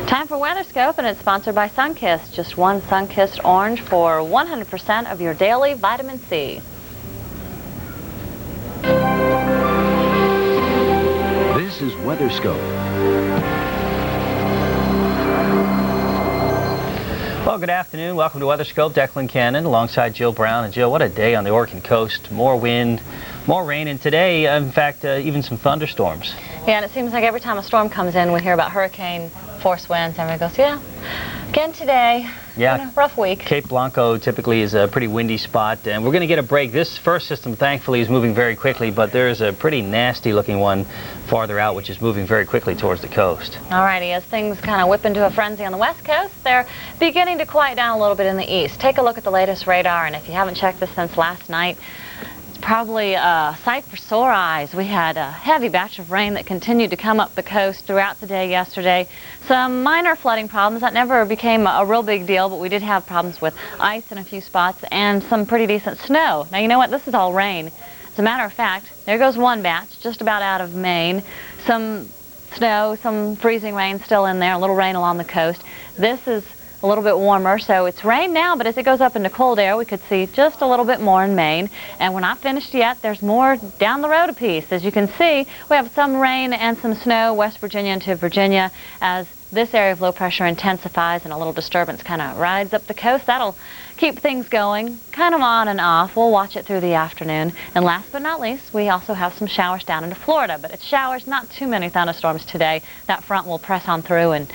Time for WeatherScope, and it's sponsored by Sunkist. Just one Sunkist orange for 100% of your daily vitamin C. This is WeatherScope. Well, good afternoon. Welcome to WeatherScope. Declan Cannon alongside Jill Brown. And Jill, what a day on the Oregon coast. More wind, more rain, and today, in fact, even some thunderstorms. Yeah, and it seems like every time a storm comes in, we hear about hurricane force winds. Everybody goes, yeah, again today. Yeah, been a rough week. Cape Blanco typically is a pretty windy spot, and we're going to get a break. This first system, thankfully, is moving very quickly, but there's a pretty nasty-looking one farther out, which is moving very quickly towards the coast. Alrighty, as things kind of whip into a frenzy on the west coast, they're beginning to quiet down a little bit in the east. Take a look at the latest radar, and if you haven't checked this since last night, probably a sight for sore eyes. We had a heavy batch of rain that continued to come up the coast throughout the day yesterday. Some minor flooding problems. That never became a real big deal, but we did have problems with ice in a few spots and some pretty decent snow. Now, you know what? This is all rain. As a matter of fact, there goes one batch just about out of Maine. Some snow, some freezing rain still in there, a little rain along the coast. This is a little bit warmer, so it's rain now, but as it goes up into cold air, we could see just a little bit more in Maine. And we're not finished yet. There's more down the road a piece. As you can see, we have some rain and some snow West Virginia into Virginia as this area of low pressure intensifies and a little disturbance kind of rides up the coast. That'll keep things going kind of on and off. We'll watch it through the afternoon. And last but not least, we also have some showers down into Florida, but it's showers, not too many thunderstorms today. That front will press on through, and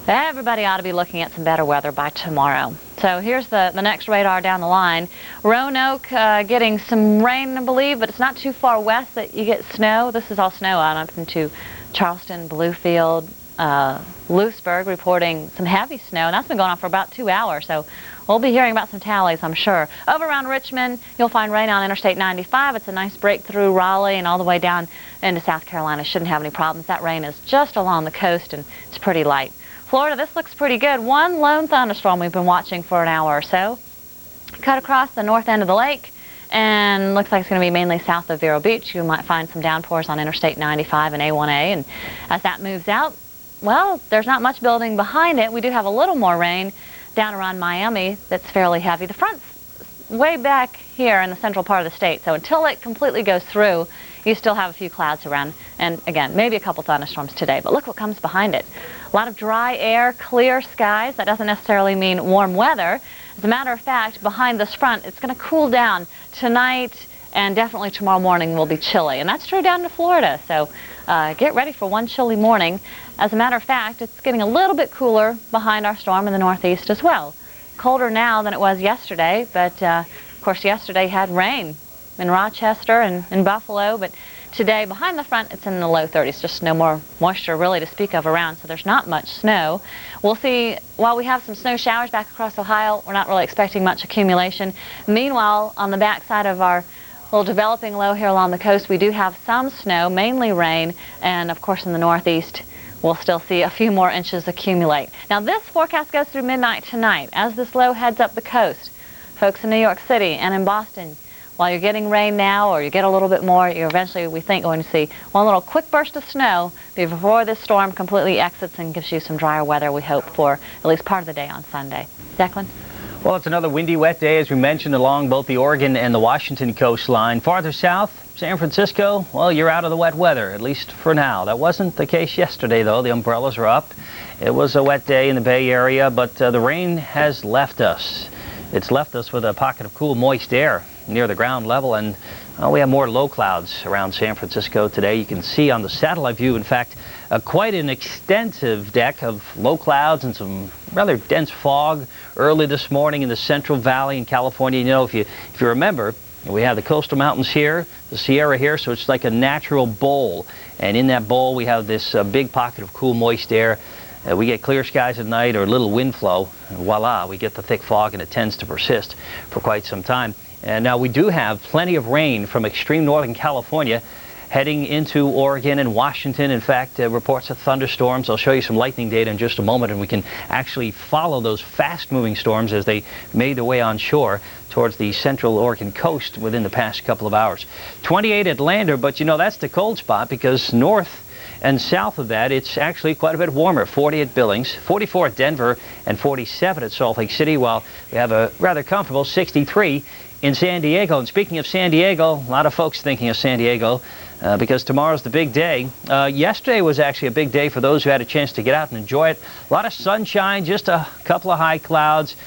everybody ought to be looking at some better weather by tomorrow. So here's the next radar down the line. Roanoke getting some rain, I believe, but it's not too far west that you get snow. This is all snow out up into Charleston, Bluefield, Lewisburg reporting some heavy snow, and that's been going on for about 2 hours. So we'll be hearing about some tallies, I'm sure. Over around Richmond, you'll find rain on Interstate 95. It's a nice break through Raleigh and all the way down into South Carolina. Shouldn't have any problems. That rain is just along the coast, and it's pretty light. Florida, this looks pretty good. One lone thunderstorm we've been watching for an hour or so. Cut across the north end of the lake, and looks like it's going to be mainly south of Vero Beach. You might find some downpours on Interstate 95 and A1A, and as that moves out, well, there's not much building behind it. We do have a little more rain down around Miami that's fairly heavy. The front's way back here in the central part of the state, so until it completely goes through, you still have a few clouds around, and again, maybe a couple thunderstorms today, but look what comes behind it. A lot of dry air, clear skies. That doesn't necessarily mean warm weather. As a matter of fact, behind this front, it's going to cool down tonight, and definitely tomorrow morning will be chilly, and that's true down to Florida, so get ready for one chilly morning. As a matter of fact, it's getting a little bit cooler behind our storm in the northeast as well. Colder now than it was yesterday, but of course yesterday had rain in Rochester and in Buffalo, but today behind the front it's in the low 30s, just no more moisture really to speak of around, so there's not much snow. We'll see, while we have some snow showers back across Ohio, we're not really expecting much accumulation. Meanwhile, on the backside of our little developing low here along the coast, we do have some snow, mainly rain, and of course in the northeast we'll still see a few more inches accumulate. Now this forecast goes through midnight tonight. As this low heads up the coast, folks in New York City and in Boston, while you're getting rain now, or you get a little bit more, you're eventually, we think, going to see one little quick burst of snow before this storm completely exits and gives you some drier weather, we hope, for at least part of the day on Sunday. Declan? Well, it's another windy, wet day, as we mentioned, along both the Oregon and the Washington coastline. Farther south, San Francisco, well, you're out of the wet weather, at least for now. That wasn't the case yesterday, though. The umbrellas are up. It was a wet day in the Bay Area, but the rain has left us. It's left us with a pocket of cool, moist air near the ground level, and we have more low clouds around San Francisco today. You can see on the satellite view, in fact, quite an extensive deck of low clouds and some rather dense fog early this morning in the Central Valley in California. You know, if you remember, we have the coastal mountains here, the Sierra here, so it's like a natural bowl, and in that bowl we have this big pocket of cool, moist air. We get clear skies at night or a little wind flow, and voila, we get the thick fog, and it tends to persist for quite some time. And now we do have plenty of rain from extreme northern California heading into Oregon and Washington. In fact, reports of thunderstorms. I'll show you some lightning data in just a moment, and we can actually follow those fast-moving storms as they made their way on shore towards the central Oregon coast within the past couple of hours. 28 at Lander, but you know, that's the cold spot because north And south of that, it's actually quite a bit warmer. 40 at Billings, 44 at Denver, and 47 at Salt Lake City, while we have a rather comfortable 63 in San Diego. And speaking of San Diego, a lot of folks thinking of San Diego because tomorrow's the big day. Yesterday was actually a big day for those who had a chance to get out and enjoy it. A lot of sunshine, just a couple of high clouds.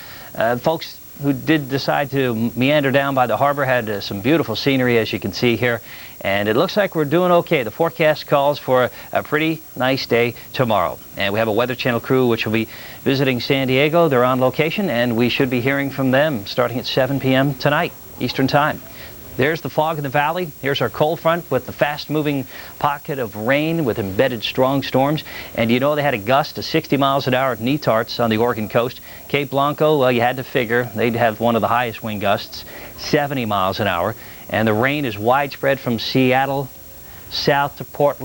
Folks who did decide to meander down by the harbor had some beautiful scenery, as you can see here. And it looks like we're doing okay. The forecast calls for a pretty nice day tomorrow. And we have a Weather Channel crew which will be visiting San Diego. They're on location, and we should be hearing from them starting at 7 p.m. tonight, Eastern Time. There's the fog in the valley. Here's our cold front with the fast-moving pocket of rain with embedded strong storms. And you know they had a gust of 60 miles an hour at Netarts on the Oregon coast. Cape Blanco, well, you had to figure they'd have one of the highest wind gusts, 70 miles an hour. And the rain is widespread from Seattle south to Portland.